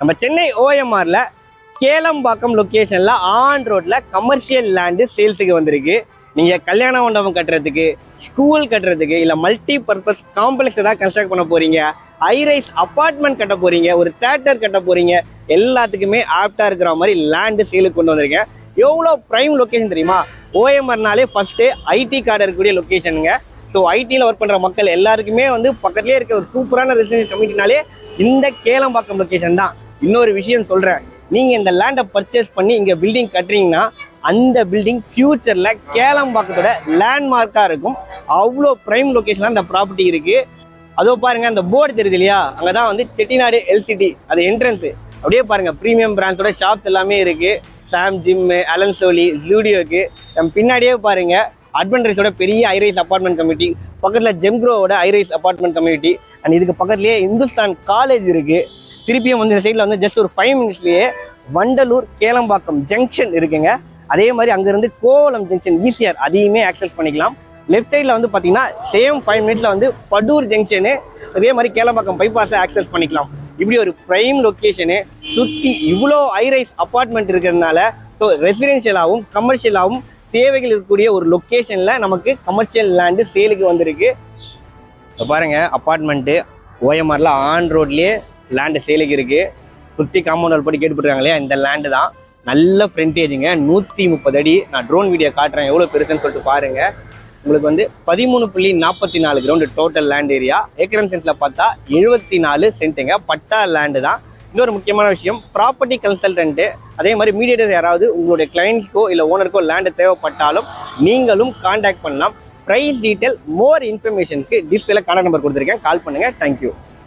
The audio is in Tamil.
நம்ம சென்னை ஓஎம்ஆர்ல கேளம்பாக்கம் லொக்கேஷன்ல ஆன் ரோட்ல கமர்ஷியல் லேண்டு சேல்ஸுக்கு வந்திருக்கு. நீங்க கல்யாண மண்டபம் கட்டுறதுக்கு, ஸ்கூல் கட்டுறதுக்கு, இல்ல மல்டி பர்பஸ் காம்ப்ளெக்ஸ் ஏதாவது கன்ஸ்ட்ரக்ட் பண்ண போறீங்க, ஹைரைஸ் அபார்ட்மெண்ட் கட்ட போறீங்க, ஒரு தியேட்டர் கட்ட போறீங்க, எல்லாத்துக்குமே ஆப்டா இருக்கிற மாதிரி லேண்டு சேலுக்கு கொண்டு வந்திருக்கேன். எவ்வளோ பிரைம் லொக்கேஷன் தெரியுமா? ஓஎம்ஆர்னாலே ஃபர்ஸ்ட் ஐடி கார்டு இருக்கக்கூடிய லொக்கேஷனுங்க. ஸோ ஐடியில் ஒர்க் பண்ணுற மக்கள் எல்லாருக்குமே பக்கத்துலேயே இருக்க ஒரு சூப்பரான ரெசிடென்ஷியல் கம்யூனிட்டினாலே இந்த கேளம்பாக்கம் லொக்கேஷன் தான். இன்னொரு விஷயம் சொல்கிறேன், நீங்கள் இந்த லேண்டை பர்ச்சேஸ் பண்ணி இங்கே பில்டிங் கட்டுறீங்கன்னா அந்த பில்டிங் ஃபியூச்சரில் கேளம்பாக்கத்தோட லேண்ட்மார்க்காக இருக்கும். அவ்வளோ ப்ரைம் லொக்கேஷனில் அந்த ப்ராப்பர்ட்டி இருக்குது. அதோ பாருங்கள், அந்த போர்டு தெரியுது இல்லையா, அங்கே தான் செட்டிநாடு எல்சிடி அது என்ட்ரன்ஸு. அப்படியே பாருங்கள், ப்ரீமியம் பிராண்ட்ஸோட ஷாப்ஸ் எல்லாமே இருக்குது. சாம் ஜிம்மு, அலன் சோலி, ஜூடியோக்கு. நம்ம பின்னாடியே பாருங்கள் அட்வென்டர்ஸோட பெரிய ஹைரைஸ் அப்பார்ட்மெண்ட் கம்யூனிட்டி, பக்கத்தில் ஜெம்க்ரோவோட ஹைரைஸ் அப்பார்ட்மெண்ட் கம்யூனிட்டி, அண்ட் இதுக்கு பக்கத்துலேயே இந்துஸ்தான் காலேஜ் இருக்குது. திருப்பியும் இந்த சைடில் ஜஸ்ட் ஒரு 5 மினிட்ஸ்லேயே வண்டலூர் கேளம்பாக்கம் ஜங்ஷன் இருக்குங்க. அதே மாதிரி அங்கேருந்து கோவளம் ஜங்ஷன் ஈசிஆர் அதையுமே ஆக்சஸ் பண்ணிக்கலாம். லெஃப்ட் சைடில் பார்த்தீங்கன்னா சேம் 5 மினிட்ஸில் படூர் ஜங்ஷனு, அதே மாதிரி கேளம்பாக்கம் பைபாஸை ஆக்சஸ் பண்ணிக்கலாம். இப்படி ஒரு ப்ரைம் லொக்கேஷனு சுற்றி இவ்வளோ ஹைரைஸ் அப்பார்ட்மெண்ட் இருக்கிறதுனால ஸோ ரெசிடென்ஷியலாகவும் கமர்ஷியலாகவும் தேவைகள் இருக்கக்கூடிய ஒரு லொக்கேஷனில் நமக்கு கமர்ஷியல் லேண்டு சேலுக்கு வந்திருக்கு. இப்போ பாருங்கள், அப்பார்ட்மெண்ட்டு ஓஎம்ஆரில் ஆன் ரோட்லேயே லேண்டு சேலுக்கு இருக்குது. சுற்றி காம்பவுண்ட் படி கேட்டுப்பட்டுருக்காங்க இல்லையா, இந்த லேண்டு தான். நல்ல ஃப்ரண்டேஜுங்க, 130 அடி. நான் ட்ரோன் வீடியோ காட்டுறேன் எவ்வளோ பெருசுன்னு சொல்லிட்டு பாருங்கள். உங்களுக்கு 13.44 கிரவுண்டு டோட்டல் லேண்ட் ஏரியா. ஏக்கரன் சென்ஸில் பார்த்தா 74 சென்ட்டுங்க. பட்டா லேண்டு தான். இன்னொரு முக்கியமான விஷயம், ப்ராப்பர்ட்டி கன்சல்டன்ட்டு அதே மாதிரி மீடியேட்டர் யாராவது உங்களுடைய கிளைண்ட்ஸ்க்கோ இல்லை ஓனருக்கோ லேண்டு தேவைப்பட்டாலும் நீங்களும் கான்டாக்ட் பண்ணலாம். ப்ரைஸ் டீட்டெயில், மோர் இன்ஃபர்மேஷனுக்கு டிஸ்பிளேல கான்டாக்ட் நம்பர் கொடுத்துருக்கேன், கால் பண்ணுங்கள். தேங்க்யூ.